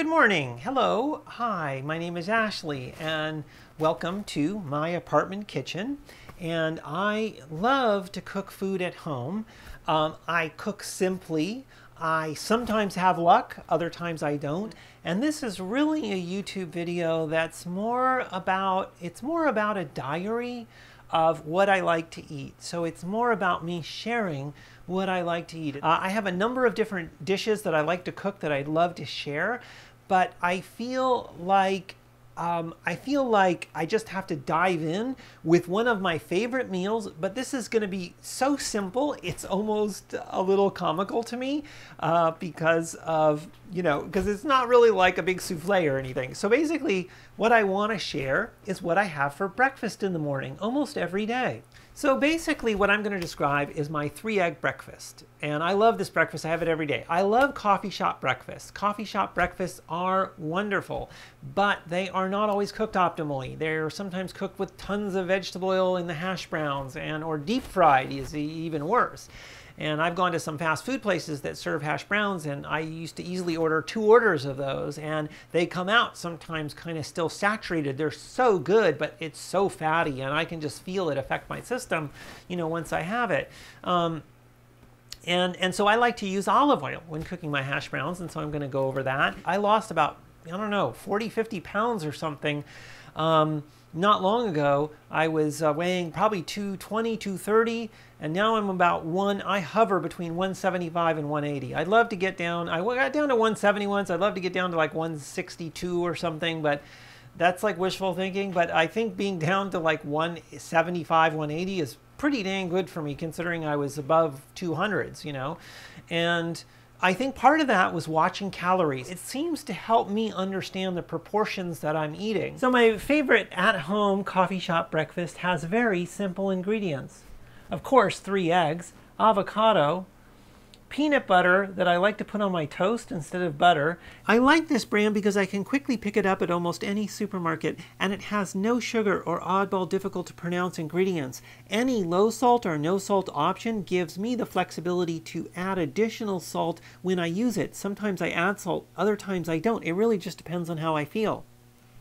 Good morning. Hello. Hi, my name is Ashley and welcome to my apartment kitchen. And I love to cook food at home. I cook simply. I sometimes have luck, other times I don't. And this is really a YouTube video that's more about a diary of what I like to eat. So it's more about me sharing what I like to eat. I have a number of different dishes that I like to cook that I'd love to share, but I feel like I just have to dive in with one of my favorite meals, but this is going to be so simple, it's almost a little comical to me because it's not really like a big souffle or anything. So basically, what I want to share is what I have for breakfast in the morning, almost every day. So basically what I'm going to describe is my 3-egg breakfast. And I love this breakfast. I have it every day. I love coffee shop breakfasts. Coffee shop breakfasts are wonderful, but they are not always cooked optimally. They're sometimes cooked with tons of vegetable oil in the hash browns, or deep fried is even worse. And I've gone to some fast food places that serve hash browns, and I used to easily order 2 orders of those, and they come out sometimes kind of still saturated. They're so good, but it's so fatty, and I can just feel it affect my system, once I have it. And so I like to use olive oil when cooking my hash browns, and so I'm going to go over that. I lost about, 40, 50 pounds or something. Not long ago, I was weighing probably 220, 230, and now I'm about I hover between 175 and 180. I'd love to get down, I got down to 170 once, I'd love to get down to like 162 or something, but that's like wishful thinking. But I think being down to like 175, 180 is pretty dang good for me, considering I was above 200s, and I think part of that was watching calories. It seems to help me understand the proportions that I'm eating. So my favorite at-home coffee shop breakfast has very simple ingredients. Of course, 3 eggs, avocado, peanut butter that I like to put on my toast instead of butter. I like this brand because I can quickly pick it up at almost any supermarket, and it has no sugar or oddball difficult to pronounce ingredients. Any low salt or no salt option gives me the flexibility to add additional salt when I use it. Sometimes I add salt, other times I don't. It really just depends on how I feel.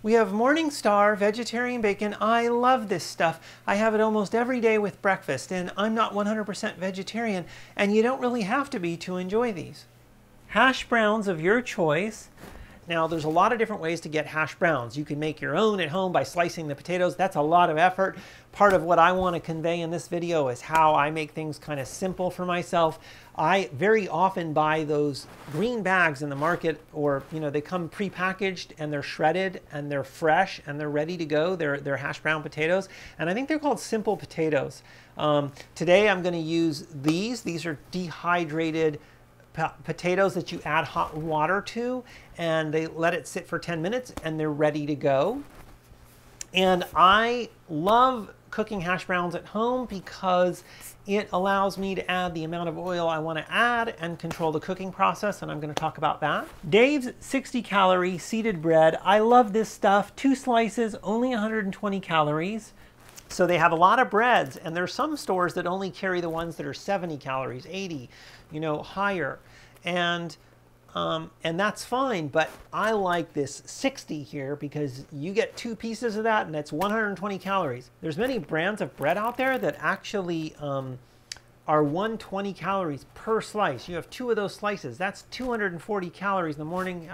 We have Morningstar vegetarian bacon. I love this stuff. I have it almost every day with breakfast, and I'm not 100% vegetarian, and you don't really have to be to enjoy these. Hash browns of your choice. Now, there's a lot of different ways to get hash browns. You can make your own at home by slicing the potatoes. That's a lot of effort. Part of what I want to convey in this video is how I make things kind of simple for myself. I very often buy those green bags in the market, or they come pre-packaged and they're shredded and they're fresh and they're ready to go. They're hash brown potatoes, and I think they're called simple potatoes. Today I'm going to use these. These are dehydrated potatoes that you add hot water to, and they let it sit for 10 minutes and they're ready to go. And I love cooking hash browns at home because it allows me to add the amount of oil I want to add and control the cooking process, and I'm going to talk about that. Dave's 60-calorie seeded bread. I love this stuff. 2 slices, only 120 calories. So they have a lot of breads, and there's some stores that only carry the ones that are 70 calories, 80, higher. And that's fine, but I like this 60 here because you get 2 pieces of that, and that's 120 calories. There's many brands of bread out there that actually are 120 calories per slice. You have 2 of those slices. That's 240 calories in the morning.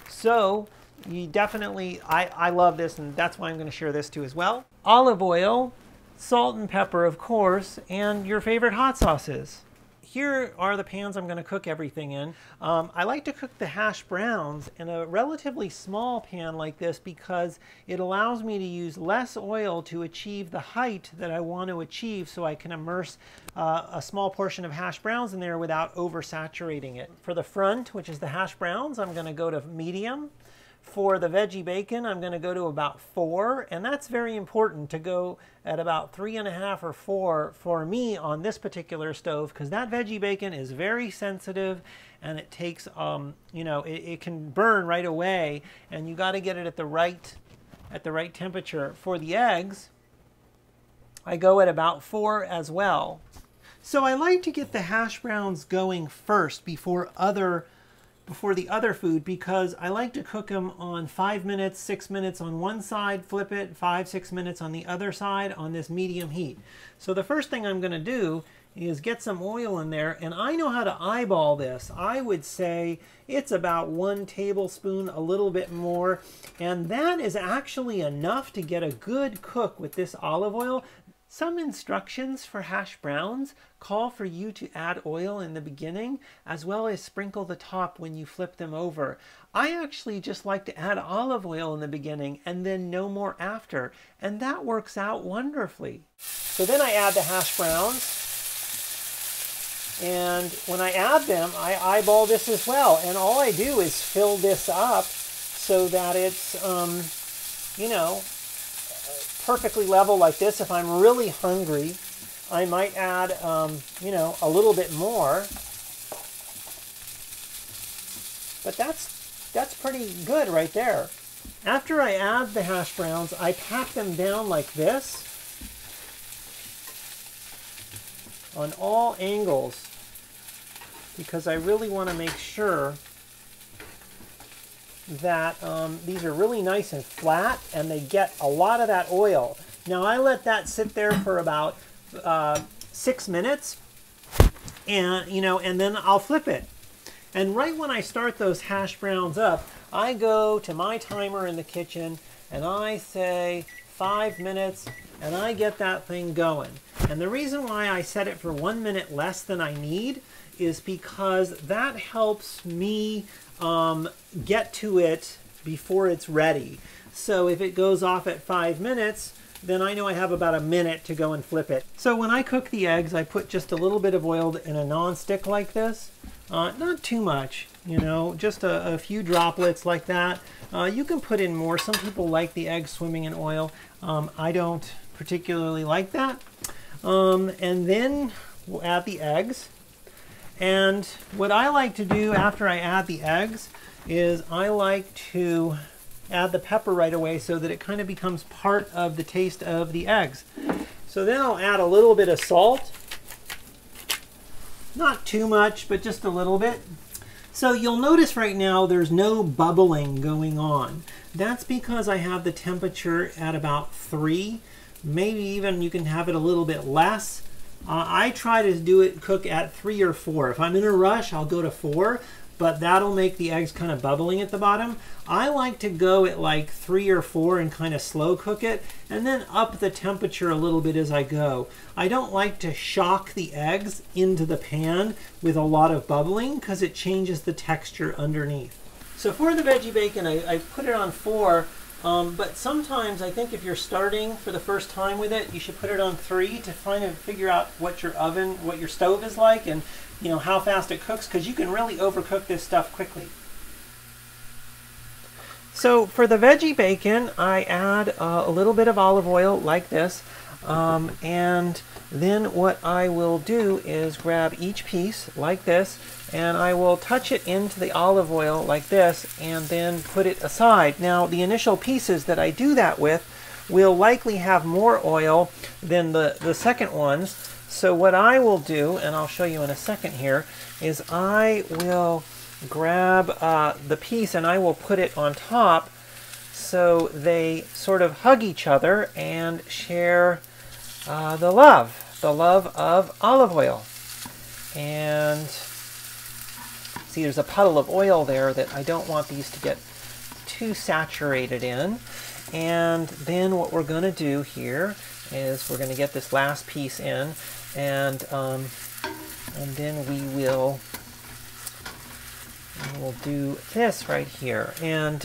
So you definitely, I love this, and that's why I'm going to share this too as well. Olive oil, salt and pepper, of course, and your favorite hot sauces. Here are the pans I'm going to cook everything in. I like to cook the hash browns in a relatively small pan like this because it allows me to use less oil to achieve the height that I want to achieve, so I can immerse a small portion of hash browns in there without oversaturating it. For the front, which is the hash browns, I'm going to go to medium. For the veggie bacon, I'm going to go to about 4, and that's very important to go at about 3.5 or 4 for me on this particular stove, because that veggie bacon is very sensitive, and it takes, it can burn right away, and you got to get it at the right temperature. For the eggs, I go at about 4 as well. So I like to get the hash browns going first before other before the other food because I like to cook them on 5 minutes, 6 minutes on one side, flip it, 5, 6 minutes on the other side on this medium heat. So the first thing I'm going to do is get some oil in there, and I know how to eyeball this. I would say it's about 1 tablespoon, a little bit more, and that is actually enough to get a good cook with this olive oil. Some instructions for hash browns call for you to add oil in the beginning as well as sprinkle the top when you flip them over. I actually just like to add olive oil in the beginning and then no more after, and that works out wonderfully. So then I add the hash browns. And when I add them, I eyeball this as well. And all I do is fill this up so that it's, you know, perfectly level like this. If I'm really hungry, I might add, you know, a little bit more. But that's pretty good right there. After I add the hash browns, I pat them down like this on all angles, because I really want to make sure that these are really nice and flat and they get a lot of that oil. Now I let that sit there for about 6 minutes, and and then I'll flip it. And right when I start those hash browns up, I go to my timer in the kitchen and I say 5 minutes, and I get that thing going. And the reason why I set it for 1 minute less than I need is because that helps me get to it before it's ready. So if it goes off at 5 minutes, then I know I have about a minute to go and flip it. So when I cook the eggs, I put just a little bit of oil in a non-stick like this. Not too much, just a few droplets like that. You can put in more. Some people like the eggs swimming in oil. I don't particularly like that. And then we'll add the eggs. And what I like to do after I add the eggs is I like to add the pepper right away so that it kind of becomes part of the taste of the eggs. So then I'll add a little bit of salt. Not too much, but just a little bit. So you'll notice right now there's no bubbling going on. That's because I have the temperature at about 3. Maybe even you can have it a little bit less. I try to cook at 3 or 4. If I'm in a rush, I'll go to 4, but that'll make the eggs kind of bubbling at the bottom. I like to go at like 3 or 4 and kind of slow cook it, and then up the temperature a little bit as I go. I don't like to shock the eggs into the pan with a lot of bubbling because it changes the texture underneath. So for the veggie bacon, I put it on 4. But sometimes I think if you're starting for the first time with it, you should put it on 3 to kind of figure out what your stove is like, and how fast it cooks, because you can really overcook this stuff quickly. So for the veggie bacon, I add a little bit of olive oil like this, and then what I will do is grab each piece like this, and I will touch it into the olive oil like this and then put it aside. Now the initial pieces that I do that with will likely have more oil than the second ones. So what I will do, and I'll show you in a second here, is I will grab the piece and I will put it on top so they sort of hug each other and share the love of olive oil. And see, there's a puddle of oil there that I don't want these to get too saturated in. And then what we're going to do here is we're going to get this last piece in, and then we'll do this right here. And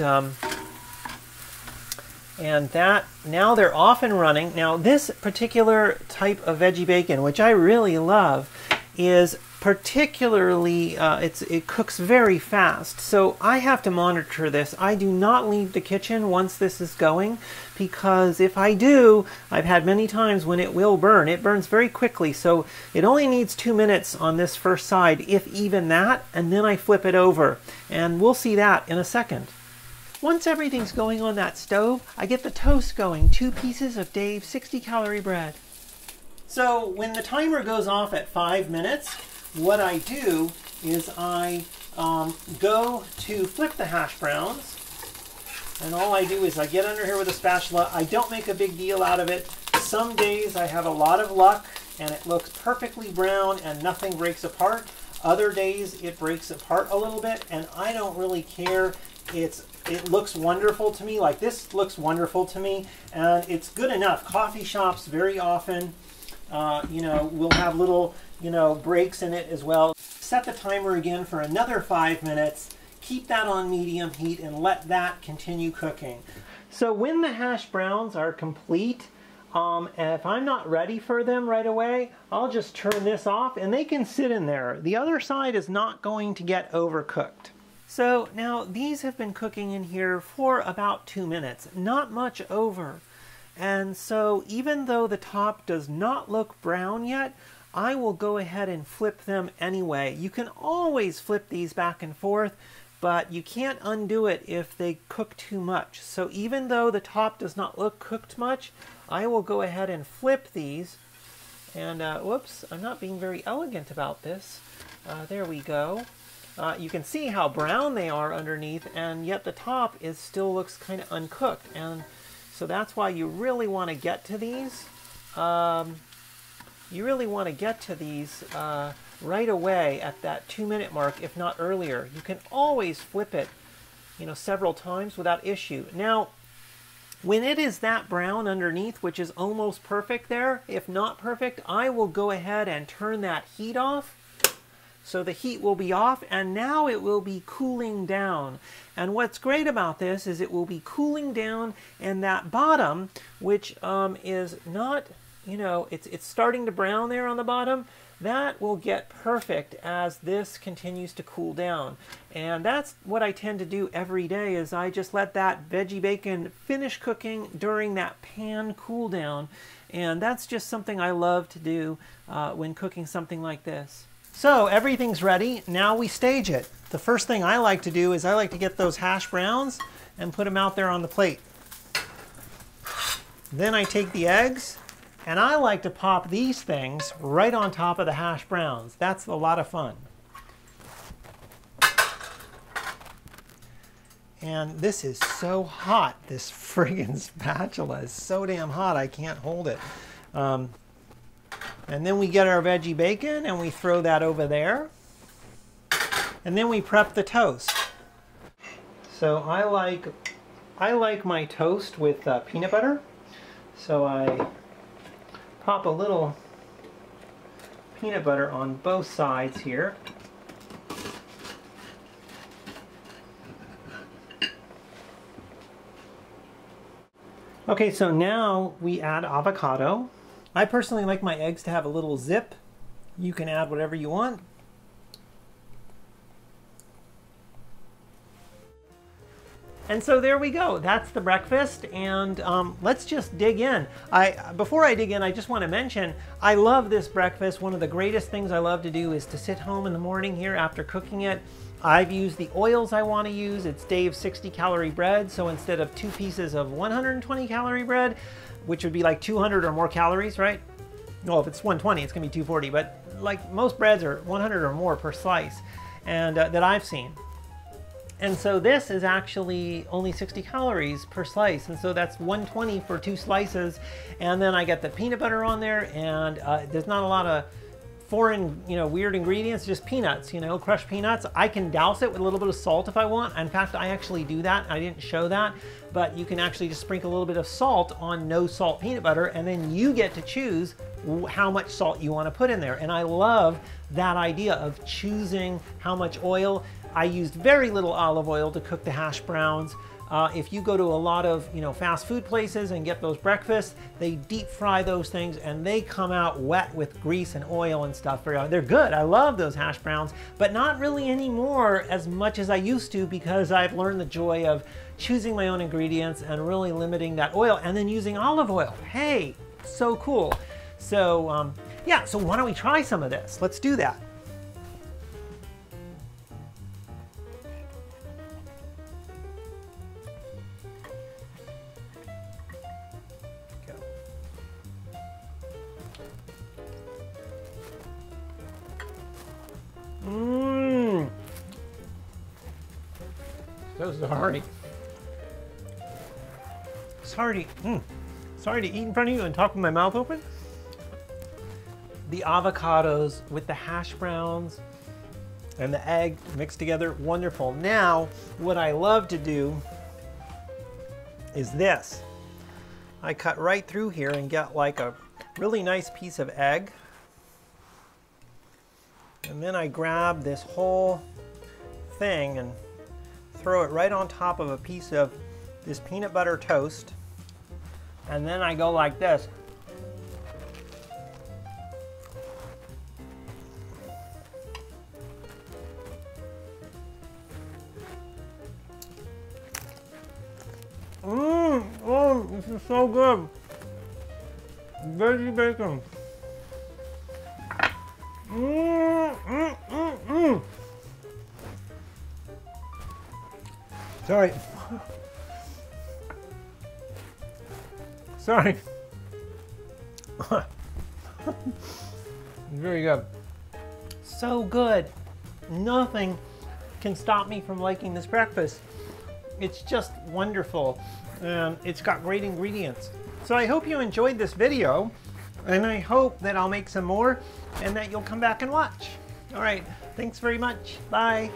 that, now they're off and running. Now this particular type of veggie bacon, which I really love, is particularly, it cooks very fast. So I have to monitor this. I do not leave the kitchen once this is going, because if I do, I've had many times when it will burn. It burns very quickly, so it only needs 2 minutes on this first side, if even that, and then I flip it over. And we'll see that in a second. Once everything's going on that stove, I get the toast going. 2 pieces of Dave's 60-calorie bread. So when the timer goes off at 5 minutes, what I do is I go to flip the hash browns. And all I do is I get under here with a spatula. I don't make a big deal out of it. Some days I have a lot of luck and it looks perfectly brown and nothing breaks apart. Other days it breaks apart a little bit and I don't really care. It looks wonderful to me. Like this looks wonderful to me and it's good enough. Coffee shops very often, will have little, breaks in it as well. Set the timer again for another 5 minutes. Keep that on medium heat and let that continue cooking. So when the hash browns are complete, if I'm not ready for them right away, I'll just turn this off and they can sit in there. The other side is not going to get overcooked. So now these have been cooking in here for about 2 minutes, not much over. And so even though the top does not look brown yet, I will go ahead and flip them anyway. You can always flip these back and forth, but you can't undo it if they cook too much. So even though the top does not look cooked much, I will go ahead and flip these. And whoops, I'm not being very elegant about this. There we go. You can see how brown they are underneath, and yet the top still looks kind of uncooked. And so that's why you really want to get to these. Right away at that 2 minute mark, if not earlier. You can always flip it, several times without issue. Now, when it is that brown underneath, which is almost perfect there, if not perfect, I will go ahead and turn that heat off. So the heat will be off, and now it will be cooling down. And what's great about this is it will be cooling down, and that bottom, which is not, it's starting to brown there on the bottom, that will get perfect as this continues to cool down. And that's what I tend to do every day, is I just let that veggie bacon finish cooking during that pan cool down. And that's just something I love to do when cooking something like this. So everything's ready. Now we stage it. The first thing I like to do is I like to get those hash browns and put them out there on the plate. Then I take the eggs, and I like to pop these things right on top of the hash browns. That's a lot of fun. And this is so hot. This friggin' spatula is so damn hot I can't hold it. And then we get our veggie bacon and we throw that over there. And then we prep the toast. So I like my toast with peanut butter. So I pop a little peanut butter on both sides here. Okay, so now we add avocado. I personally like my eggs to have a little zip. You can add whatever you want. And so there we go. That's the breakfast, and let's just dig in. Before I dig in, I just want to mention, I love this breakfast. One of the greatest things I love to do is to sit home in the morning here after cooking it. I've used the oils I want to use. It's Dave's 60-calorie bread, so instead of 2 pieces of 120-calorie bread, which would be like 200 or more calories, right? Well, if it's 120, it's going to be 240, but like most breads are 100 or more per slice, and that I've seen. And so this is actually only 60 calories per slice, and so that's 120 for 2 slices. And then I get the peanut butter on there, and there's not a lot of foreign, weird ingredients, just peanuts, crushed peanuts. I can douse it with a little bit of salt if I want. In fact, I actually do that. I didn't show that, but you can actually just sprinkle a little bit of salt on no salt peanut butter, and then you get to choose how much salt you want to put in there. And I love that idea of choosing how much oil. I used very little olive oil to cook the hash browns. If you go to a lot of fast food places and get those breakfasts, they deep fry those things and they come out wet with grease and oil and stuff. They're good. I love those hash browns, but not really anymore as much as I used to, because I've learned the joy of choosing my own ingredients and really limiting that oil and then using olive oil. Hey, so cool. So yeah, so why don't we try some of this? Let's do that. so sorry. Sorry to eat in front of you and talk with my mouth open. The avocados with the hash browns and the egg mixed together, wonderful. Now, what I love to do is this. I cut right through here and get like a really nice piece of egg. And then I grab this whole thing and throw it right on top of a piece of this peanut butter toast. And then I go like this. Oh, this is so good. Veggie bacon. Sorry. Sorry. Very good. So good. Nothing can stop me from liking this breakfast. It's just wonderful, and it's got great ingredients. So I hope you enjoyed this video, and I hope that I'll make some more and that you'll come back and watch. All right, thanks very much. Bye.